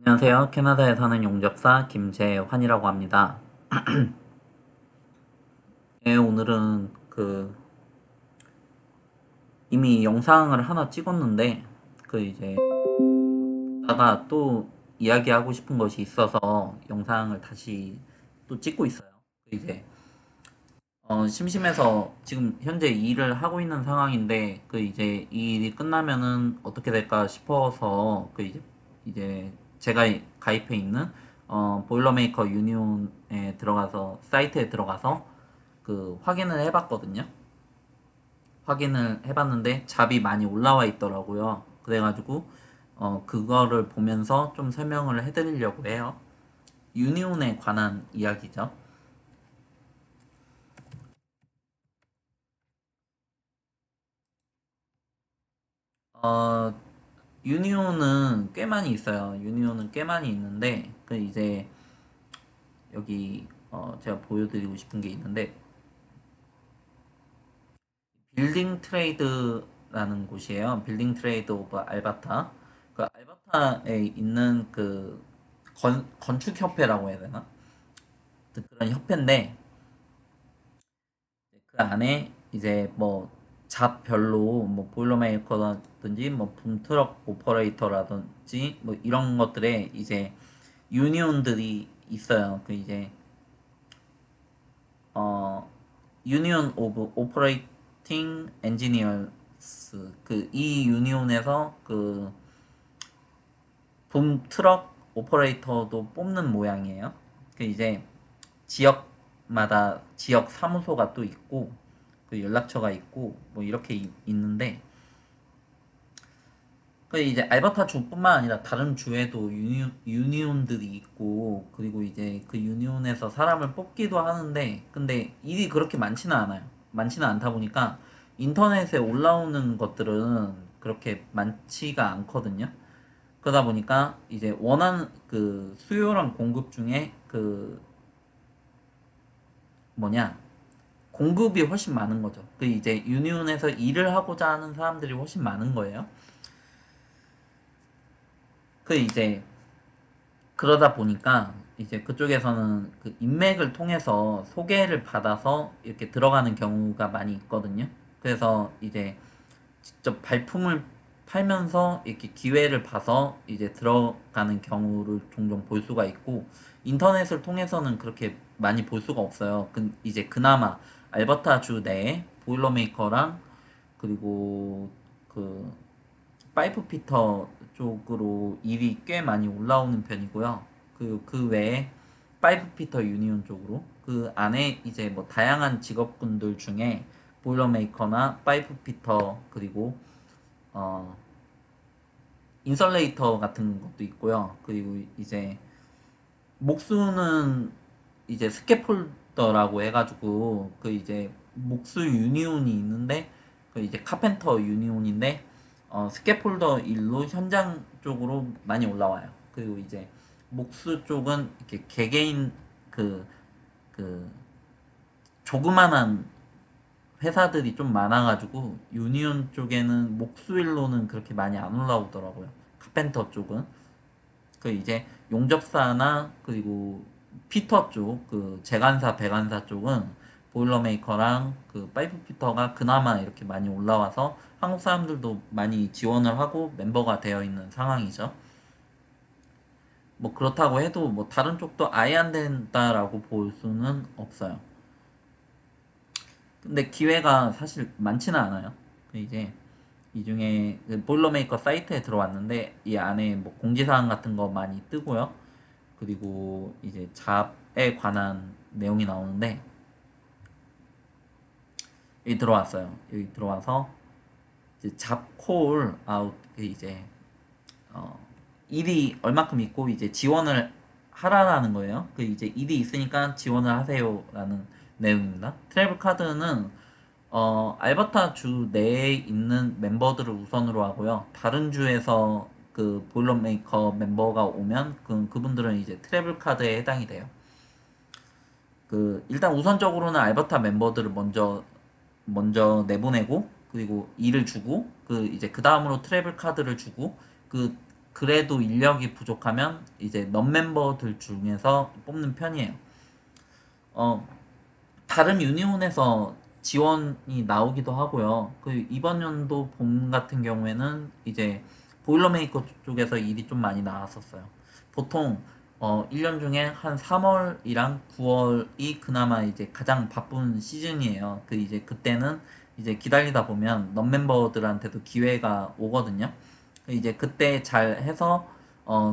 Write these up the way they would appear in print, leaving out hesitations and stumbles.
안녕하세요. 캐나다에 사는 용접사 김재환이라고 합니다. 예, 오늘은 이미 영상을 하나 찍었는데 이제 다가 또 이야기하고 싶은 것이 있어서 영상을 다시 또 찍고 있어요. 이제 심심해서 지금 현재 이 일을 하고 있는 상황인데 이제 이 일이 끝나면은 어떻게 될까 싶어서 이제 제가 가입해 있는 보일러메이커 유니온에 들어가서 사이트에 들어가서 확인을 해봤거든요. 확인을 해봤는데 잡이 많이 올라와 있더라고요. 그래가지고 그거를 보면서 좀 설명을 해드리려고 해요. 유니온에 관한 이야기죠. 어, 유니온은 꽤 많이 있어요. 유니온은 꽤 많이 있는데 이제 여기 제가 보여드리고 싶은 게 있는데 빌딩 트레이드라는 곳이에요. 빌딩 트레이드 오브 알바타. 그 알바타에 있는 건축 협회라고 해야 되나? 그런 협회인데 그 안에 이제 뭐 잡별로 뭐 보일러메이커라든지 뭐 붐트럭 오퍼레이터라든지 뭐 이런 것들에 이제 유니온들이 있어요. 이제 어 유니온 오브 오퍼레이팅 엔지니어스 이 유니온에서 붐 트럭 오퍼레이터도 뽑는 모양이에요. 이제 지역마다 지역 사무소가 또 있고 연락처가 있고 뭐 이렇게 있는데 이제 알버타 주뿐만 아니라 다른 주에도 유니온들이 있고 그리고 이제 그 유니온에서 사람을 뽑기도 하는데 근데 일이 그렇게 많지는 않아요. 많지는 않다 보니까 인터넷에 올라오는 것들은 그렇게 많지가 않거든요. 그러다 보니까 이제 원하는 수요랑 공급 중에 뭐냐 공급이 훨씬 많은 거죠. 이제 유니온에서 일을 하고자 하는 사람들이 훨씬 많은 거예요. 이제 그러다 보니까 이제 그쪽에서는 인맥을 통해서 소개를 받아서 이렇게 들어가는 경우가 많이 있거든요. 그래서 이제 직접 발품을 팔면서 이렇게 기회를 봐서 이제 들어가는 경우를 종종 볼 수가 있고 인터넷을 통해서는 그렇게 많이 볼 수가 없어요. 이제 그나마 알버타 주 내에 보일러메이커랑 그리고 그 파이프 피터 쪽으로 일이 꽤 많이 올라오는 편이고요. 그 외에 파이프 피터 유니온 쪽으로 그 안에 이제 뭐 다양한 직업군들 중에 보일러메이커나 파이프 피터 그리고 어 인설레이터 같은 것도 있고요. 그리고 이제 목수는 이제 스캐폴더라고 해가지고 이제 목수 유니온이 있는데 이제 카펜터 유니온인데 스캐폴더 일로 현장 쪽으로 많이 올라와요. 그리고 이제 목수 쪽은 이렇게 개개인 그, 그 조그만한 회사들이 좀 많아가지고 유니온 쪽에는 목수일로는 그렇게 많이 안 올라오더라고요. 카펜터 쪽은 이제 용접사나 그리고 피터 쪽 제관사 배관사 쪽은 보일러메이커랑 파이프 피터가 그나마 이렇게 많이 올라와서 한국 사람들도 많이 지원을 하고 멤버가 되어 있는 상황이죠. 뭐 그렇다고 해도 뭐 다른 쪽도 아예 안 된다라고 볼 수는 없어요. 근데 기회가 사실 많지는 않아요. 이제 이 중에 보일러메이커 사이트에 들어왔는데 이 안에 뭐 공지사항 같은 거 많이 뜨고요. 그리고 이제 잡에 관한 내용이 나오는데 여기 들어왔어요. 여기 들어와서 이제 잡콜 아웃 이제 어, 일이 얼마큼 있고 이제 지원을 하라라는 거예요. 이제 일이 있으니까 지원을 하세요라는 내용입니다. 트래블 카드는 알버타 주 내에 있는 멤버들을 우선으로 하고요. 다른 주에서 보일러메이커 멤버가 오면 그분들은 이제 트래블 카드에 해당이 돼요. 일단 우선적으로는 알버타 멤버들을 먼저 내보내고 그리고 일을 주고 이제 그 다음으로 트래블 카드를 주고 그 그래도 인력이 부족하면 이제 넌멤버들 중에서 뽑는 편이에요. 어, 다른 유니온에서 지원이 나오기도 하고요. 그 이번 연도 봄 같은 경우에는 이제 보일러메이커 쪽에서 일이 좀 많이 나왔었어요. 보통 1년 중에 한 3월이랑 9월이 그나마 이제 가장 바쁜 시즌이에요. 그 이제 그때는 이제 기다리다 보면 넌멤버들한테도 기회가 오거든요. 이제 그때 잘 해서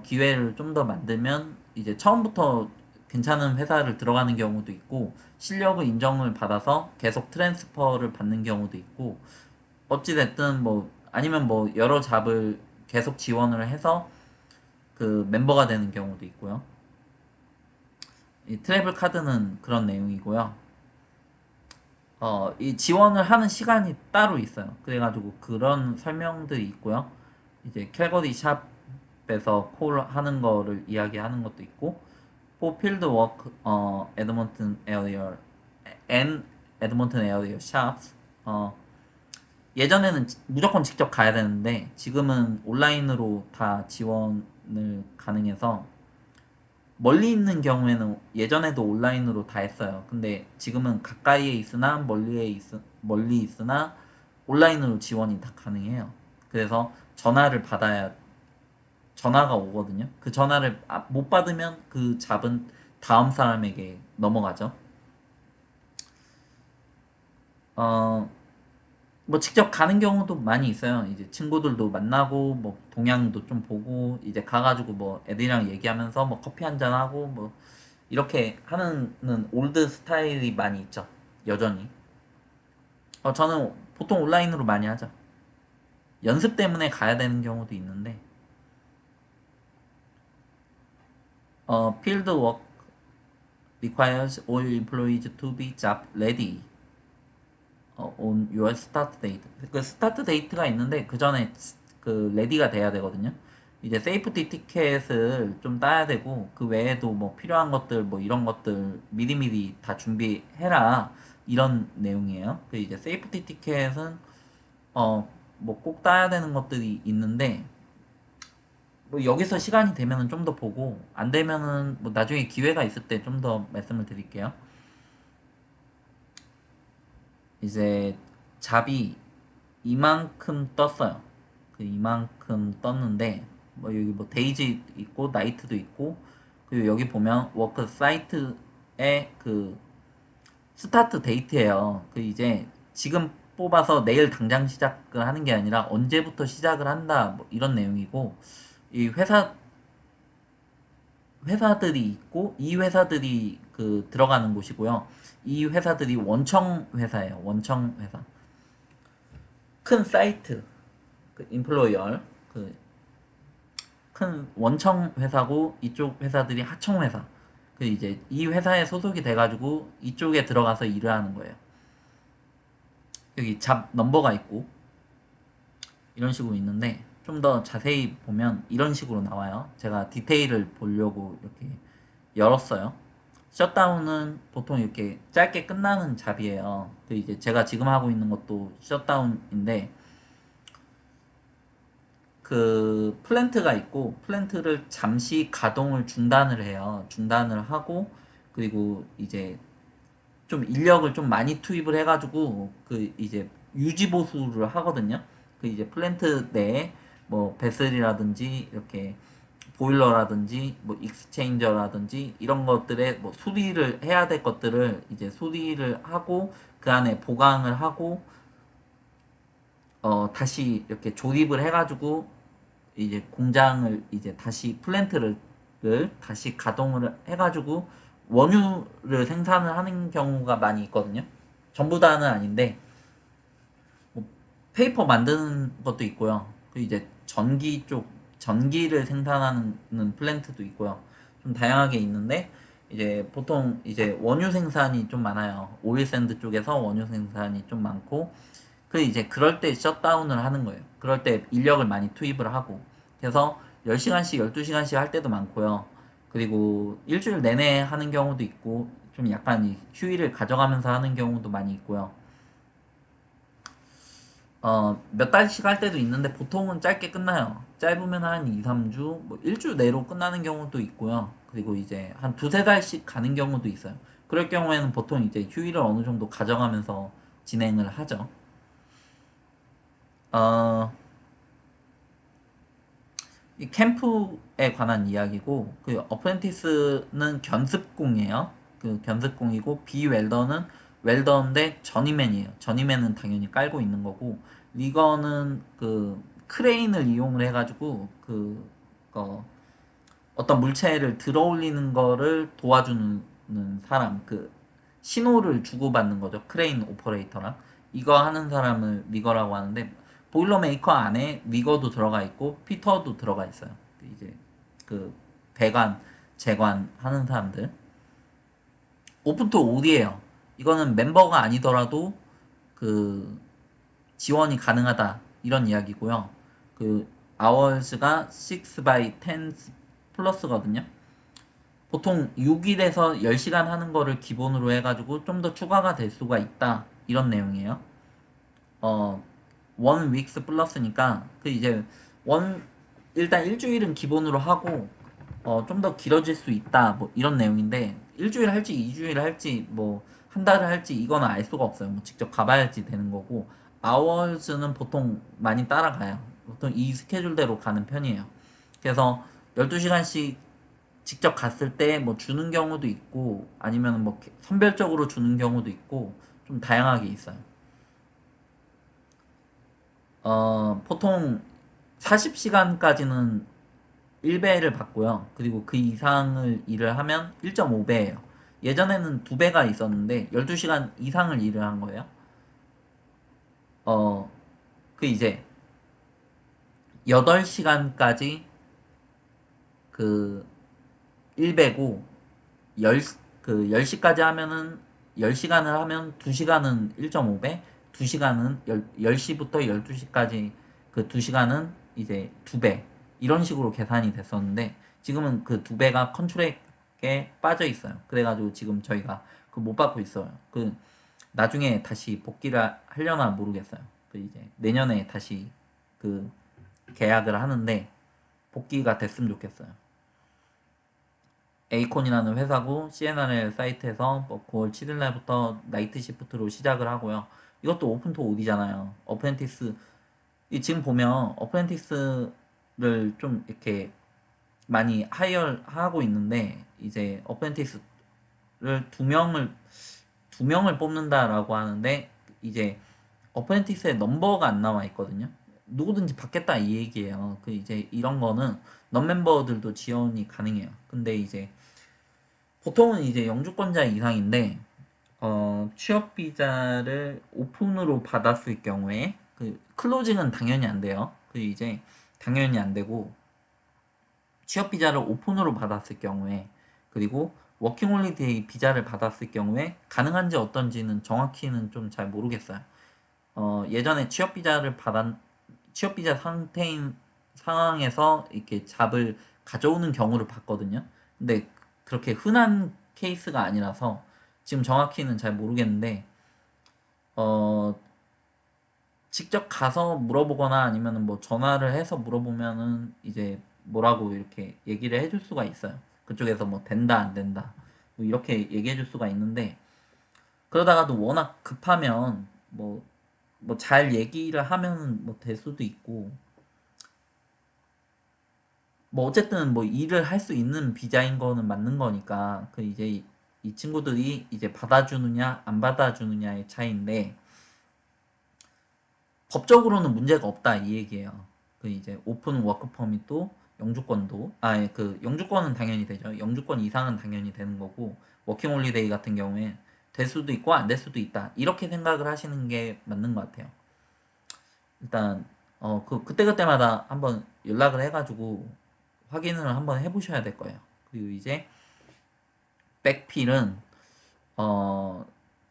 기회를 좀 더 만들면 이제 처음부터 괜찮은 회사를 들어가는 경우도 있고 실력을 인정을 받아서 계속 트랜스퍼를 받는 경우도 있고 어찌됐든 뭐 아니면 뭐 여러 잡을 계속 지원을 해서 그 멤버가 되는 경우도 있고요. 이 트래블 카드는 그런 내용이고요. 이 지원을 하는 시간이 따로 있어요. 그래가지고 그런 설명들이 있고요. 이제 캘거리 샵에서 콜 하는 거를 이야기하는 것도 있고, for field work, Edmonton area and Edmonton area shops. 예전에는 무조건 직접 가야 되는데 지금은 온라인으로 다 지원을 가능해서 멀리 있는 경우에는 예전에도 온라인으로 다 했어요. 근데 지금은 가까이에 있으나 멀리 있으나 온라인으로 지원이 다 가능해요. 그래서 전화가 오거든요. 그 전화를 못 받으면 그 잡은 다음 사람에게 넘어가죠. 어, 뭐 직접 가는 경우도 많이 있어요. 이제 친구들도 만나고 뭐 동향도 좀 보고 이제 가가지고 뭐 애들이랑 얘기하면서 뭐 커피 한잔 하고 뭐 이렇게 하는 올드 스타일이 많이 있죠. 여전히. 저는 보통 온라인으로 많이 하죠. 연습 때문에 가야 되는 경우도 있는데 field work requires all employees to be job ready on your start date. 그 스타트 데이트가 있는데 그 전에 그 레디가 돼야 되거든요. 이제 세이프티 티켓을 좀 따야 되고 그 외에도 뭐 필요한 것들 뭐 이런 것들 미리미리 다 준비해라 이런 내용이에요. 그 이제 세이프티 티켓은 뭐 꼭 따야 되는 것들이 있는데 뭐 여기서 시간이 되면은 좀 더 보고 안 되면은 뭐 나중에 기회가 있을 때 좀 더 말씀을 드릴게요. 이제 잡이 이만큼 떴어요. 그 이만큼 떴는데 뭐 여기 뭐 데이지 있고 나이트도 있고 그리고 여기 보면 워크 사이트의 그 스타트 데이트예요. 그 이제 지금 뽑아서 내일 당장 시작을 하는 게 아니라 언제부터 시작을 한다 뭐 이런 내용이고 이 회사들이 있고 이 회사들이 그 들어가는 곳이고요. 이 회사들이 원청 회사예요. 원청 회사. 큰 사이트 그 인플로이어 그 큰 원청 회사고 이쪽 회사들이 하청 회사. 그 이제 이 회사에 소속이 돼가지고 이쪽에 들어가서 일을 하는 거예요. 여기 잡 넘버가 있고 이런 식으로 있는데 좀 더 자세히 보면 이런 식으로 나와요. 제가 디테일을 보려고 이렇게 열었어요. 셧다운은 보통 이렇게 짧게 끝나는 잡이에요. 그 이제 제가 지금 하고 있는 것도 셧다운인데 그 플랜트가 있고 플랜트를 잠시 가동을 중단을 해요. 중단을 하고 그리고 이제 좀 인력을 좀 많이 투입을 해가지고 그 이제 유지 보수를 하거든요. 그 이제 플랜트 내에 뭐 베슬이라든지 이렇게 보일러라든지 뭐 익스체인저라든지 이런 것들에 뭐 수리를 해야 될 것들을 이제 수리를 하고 그 안에 보강을 하고 다시 이렇게 조립을 해가지고 이제 공장을 이제 다시 플랜트를 다시 가동을 해가지고 원유를 생산을 하는 경우가 많이 있거든요. 전부 다는 아닌데 뭐 페이퍼 만드는 것도 있고요. 그 이제 전기를 생산하는 플랜트도 있고요. 좀 다양하게 있는데 이제 보통 이제 원유 생산이 좀 많아요. 오일샌드 쪽에서 원유 생산이 좀 많고 그 이제 그럴 때 셧다운을 하는 거예요. 그럴 때 인력을 많이 투입을 하고 그래서 10시간씩 12시간씩 할 때도 많고요. 그리고 일주일 내내 하는 경우도 있고 좀 약간 휴일을 가져가면서 하는 경우도 많이 있고요. 몇 달씩 할 때도 있는데 보통은 짧게 끝나요. 짧으면 한 2, 3주, 뭐 1주 내로 끝나는 경우도 있고요. 그리고 이제 한 두세 달씩 가는 경우도 있어요. 그럴 경우에는 보통 이제 휴일을 어느 정도 가져가면서 진행을 하죠. 어, 이 캠프에 관한 이야기고, 그 어프렌티스는 견습공이에요. 그 견습공이고, 비웰더는 웰더인데 전이맨이에요. 전이맨은 당연히 깔고 있는 거고, 리거는 그 크레인을 이용을 해가지고 어떤 물체를 들어 올리는 거를 도와주는 사람, 그 신호를 주고받는 거죠. 크레인 오퍼레이터랑. 이거 하는 사람을 리거라고 하는데, 보일러메이커 안에 리거도 들어가 있고 피터도 들어가 있어요. 이제 그 배관, 재관 하는 사람들. 오픈 투 OD예요. 이거는 멤버가 아니더라도 그 지원이 가능하다 이런 이야기고요. 그 아워스가 6 by 10 플러스거든요. 보통 6일에서 10시간 하는 거를 기본으로 해가지고 좀 더 추가가 될 수가 있다 이런 내용이에요. 어, 원 윅스 플러스니까 그 이제 원 일단 일주일은 기본으로 하고 좀 더 길어질 수 있다 뭐 이런 내용인데, 일주일 할지 2주일 할지 뭐 한 달을 할지 이거는 알 수가 없어요. 뭐 직접 가봐야지 되는 거고, 아워즈는 보통 많이 따라가요. 보통 이 스케줄대로 가는 편이에요. 그래서 12시간씩 직접 갔을 때 뭐 주는 경우도 있고 아니면 뭐 선별적으로 주는 경우도 있고 좀 다양하게 있어요. 보통 40시간까지는 1배를 받고요. 그리고 그 이상을 일을 하면 1.5배예요. 예전에는 2배가 있었는데 12시간 이상을 일을 한 거예요. 어, 그 이제 8시간까지 그 1배고 10, 그 10시까지 하면은 10시간을 하면 2시간은 1.5배, 2시간은 10시부터 12시까지 그 2시간은 이제 2배. 이런 식으로 계산이 됐었는데 지금은 그 2배가 컨트랙에 빠져 있어요. 그래가지고 지금 저희가 그 못 받고 있어요. 그 나중에 다시 복귀를 하려나 모르겠어요. 그 이제 내년에 다시 그 계약을 하는데 복귀가 됐으면 좋겠어요. 에이콘이라는 회사고 CNRL 사이트에서 뭐 9월 7일 날부터 나이트 시프트로 시작을 하고요. 이것도 오픈 투 오디잖아요. 어프렌티스 지금 보면 어프렌티스를 좀 이렇게 많이 하이어하고 있는데 이제 어프렌티스를 두 명을 뽑는다라고 하는데 이제 어프렌티스에 넘버가 안 나와 있거든요. 누구든지 받겠다 이 얘기예요. 그 이제 이런 거는 넌 멤버들도 지원이 가능해요. 근데 이제 보통은 이제 영주권자 이상인데 취업 비자를 오픈으로 받았을 경우에 그 클로징은 당연히 안 돼요. 그 이제 당연히 안 되고 취업 비자를 오픈으로 받았을 경우에, 그리고 워킹홀리데이 비자를 받았을 경우에 가능한지 어떤지는 정확히는 좀 잘 모르겠어요. 예전에 취업 비자 상태인 상황에서 이렇게 잡을 가져오는 경우를 봤거든요. 근데 그렇게 흔한 케이스가 아니라서 지금 정확히는 잘 모르겠는데, 어, 직접 가서 물어보거나 아니면 뭐 전화를 해서 물어보면은 이제 뭐라고 이렇게 얘기를 해줄 수가 있어요. 그쪽에서 뭐 된다 안 된다 뭐 이렇게 얘기해 줄 수가 있는데, 그러다가도 워낙 급하면 뭐 잘 얘기를 하면 뭐 될 수도 있고, 뭐 어쨌든 뭐 일을 할 수 있는 비자인 거는 맞는 거니까 그 이제 이 친구들이 이제 받아주느냐 안 받아주느냐의 차이인데, 법적으로는 문제가 없다 이 얘기예요. 그 이제 오픈 워크 퍼밋도 영주권도 그 영주권은 당연히 되죠. 영주권 이상은 당연히 되는 거고, 워킹 홀리데이 같은 경우에 될 수도 있고 안 될 수도 있다 이렇게 생각을 하시는 게 맞는 것 같아요. 일단 그때그때마다 한번 연락을 해가지고 확인을 한번 해보셔야 될 거예요. 그리고 이제 백필은 어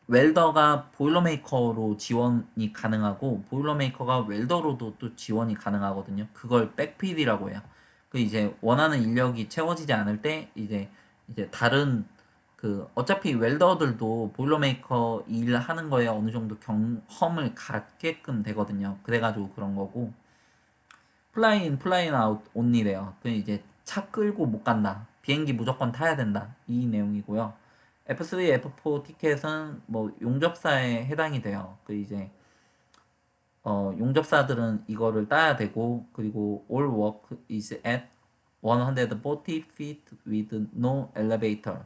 웰더가 보일러메이커로 지원이 가능하고 보일러메이커가 웰더로도 또 지원이 가능하거든요. 그걸 백필이라고 해요. 그 이제 원하는 인력이 채워지지 않을 때 이제 다른 그 그 어차피 웰더들도 보일러메이커 일 하는 거에 어느 정도 경험을 갖게끔 되거든요. 그래가지고 그런 거고. 플라이인 플라이인 아웃 온리래요. 그 이제 차 끌고 못 간다. 비행기 무조건 타야 된다. 이 내용이고요. F3, F4 티켓은 뭐 용접사에 해당이 돼요. 그 이제 용접사들은 이거를 따야 되고, 그리고 all work is at 140 feet with no elevator.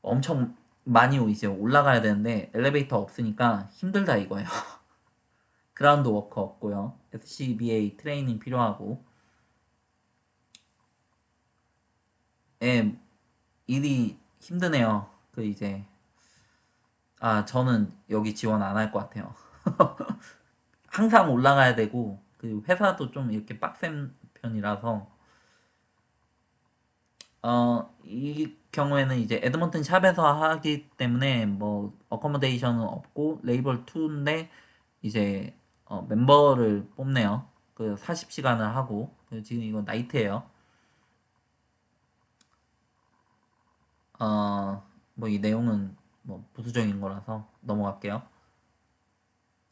엄청 많이 이제 올라가야 되는데 엘리베이터 없으니까 힘들다 이거예요. 그라운드 워커 없고요. SCBA 트레이닝 필요하고. 예, 일이 힘드네요. 그 이제 저는 여기 지원 안 할 것 같아요. 항상 올라가야 되고, 그 회사도 좀 이렇게 빡센 편이라서 이 경우에는 이제 에드먼튼 샵에서 하기 때문에 뭐 어커머데이션은 없고 레이벌 2인데 이제 멤버를 뽑네요. 그 40시간을 하고 지금 이거 나이트예요. 뭐 이 내용은 뭐 부수적인 거라서 넘어갈게요.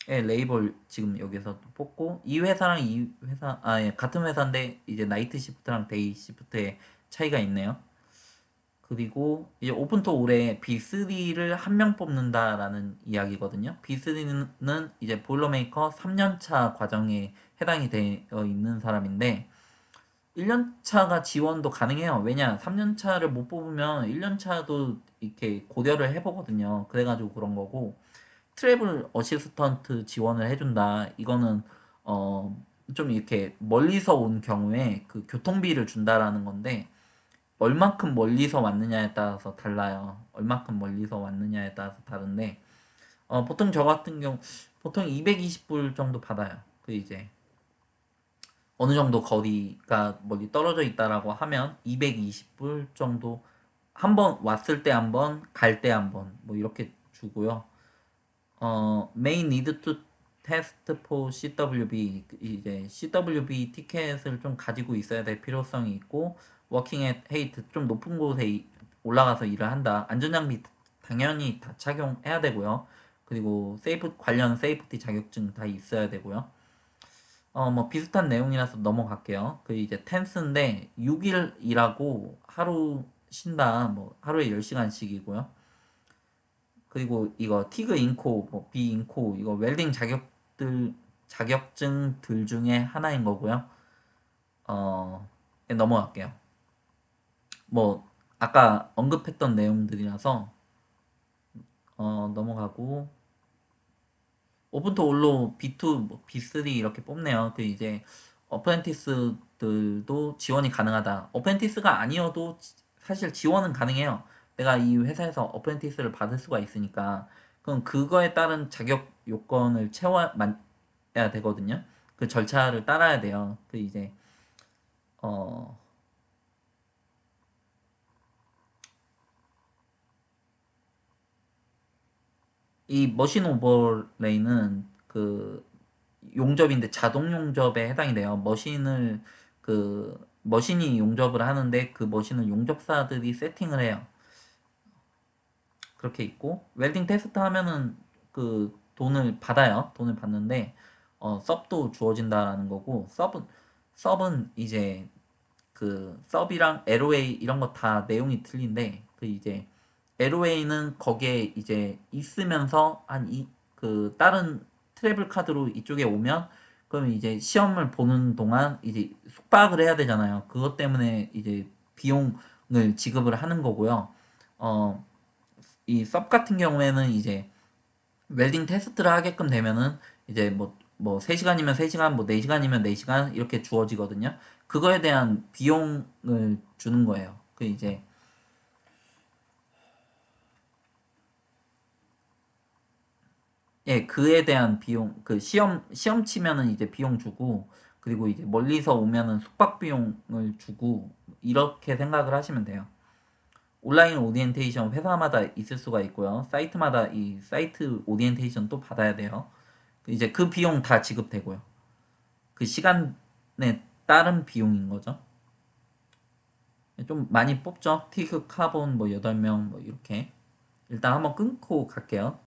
예, 레이벌 지금 여기서 또 뽑고 이 회사랑 이 회사 예, 같은 회사인데 이제 나이트 시프트랑 데이 시프트의 차이가 있네요. 그리고 이제 오픈토 올해 B3를 한 명 뽑는다라는 이야기거든요. B3는 이제 보일러메이커 3년차 과정에 해당이 되어 있는 사람인데 1년차가 지원도 가능해요. 왜냐? 3년차를 못 뽑으면 1년차도 이렇게 고려를 해보거든요. 그래가지고 그런 거고 트래블 어시스턴트 지원을 해준다. 이거는 어, 좀 이렇게 멀리서 온 경우에 그 교통비를 준다라는 건데 얼만큼 멀리서 왔느냐에 따라서 달라요. 얼만큼 멀리서 왔느냐에 따라서 다른데 보통 저 같은 경우 보통 220불 정도 받아요. 그 이제 어느 정도 거리가 멀리 떨어져 있다라고 하면 220불 정도 한 번 왔을 때 한 번, 갈 때 한 번 뭐 이렇게 주고요. may need to test for CWB 이제 CWB 티켓을 좀 가지고 있어야 될 필요성이 있고 working at height 좀 높은 곳에 올라가서 일을 한다. 안전장비 당연히 다 착용해야 되고요. 그리고 관련 세이프티 자격증 다 있어야 되고요. 뭐 비슷한 내용이라서 넘어갈게요. 그 이제 텐스인데 6일 일하고 하루 쉰다. 뭐 하루에 10시간씩이고요. 그리고 이거 티그 인코, 뭐 비인코 이거 웰딩 자격증들 중에 하나인 거고요. 넘어갈게요. 뭐 아까 언급했던 내용들이라서 넘어가고 오픈토 올로 B2, 뭐 B3 이렇게 뽑네요. 그 이제 어프렌티스들도 지원이 가능하다. 어프렌티스가 아니어도 사실 지원은 가능해요. 내가 이 회사에서 어프렌티스를 받을 수가 있으니까 그럼 그거에 따른 자격 요건을 채워야 되거든요. 그 절차를 따라야 돼요. 그 이제 어, 이 머신 오버레이는 그 용접인데 자동 용접에 해당이 돼요. 머신이 용접을 하는데 그 머신을 용접사들이 세팅을 해요. 그렇게 있고 웰딩 테스트 하면은 그 돈을 받아요. 돈을 받는데 섭도 주어진다라는 거고 섭은 이제 그 섭이랑 LOA 이런 거 다 내용이 틀린데 그 이제 LOA는 거기에 이제 있으면서 그 다른 트래블 카드로 이쪽에 오면 그럼 이제 시험을 보는 동안 이제 숙박을 해야 되잖아요. 그것 때문에 이제 비용을 지급을 하는 거고요. 이 섭 같은 경우에는 이제 웰딩 테스트를 하게끔 되면은 이제 뭐 3시간이면 3시간, 뭐 4시간이면 4시간 이렇게 주어지거든요. 그거에 대한 비용을 주는 거예요. 그 이제 예, 그에 대한 비용, 그 시험 치면은 이제 비용 주고, 그리고 이제 멀리서 오면은 숙박 비용을 주고, 이렇게 생각을 하시면 돼요. 온라인 오리엔테이션 회사마다 있을 수가 있고요. 사이트마다 이 사이트 오리엔테이션 또 받아야 돼요. 이제 그 비용 다 지급되고요. 그 시간에 따른 비용인 거죠. 좀 많이 뽑죠. 티그 카본 뭐 8명 뭐 이렇게. 일단 한번 끊고 갈게요.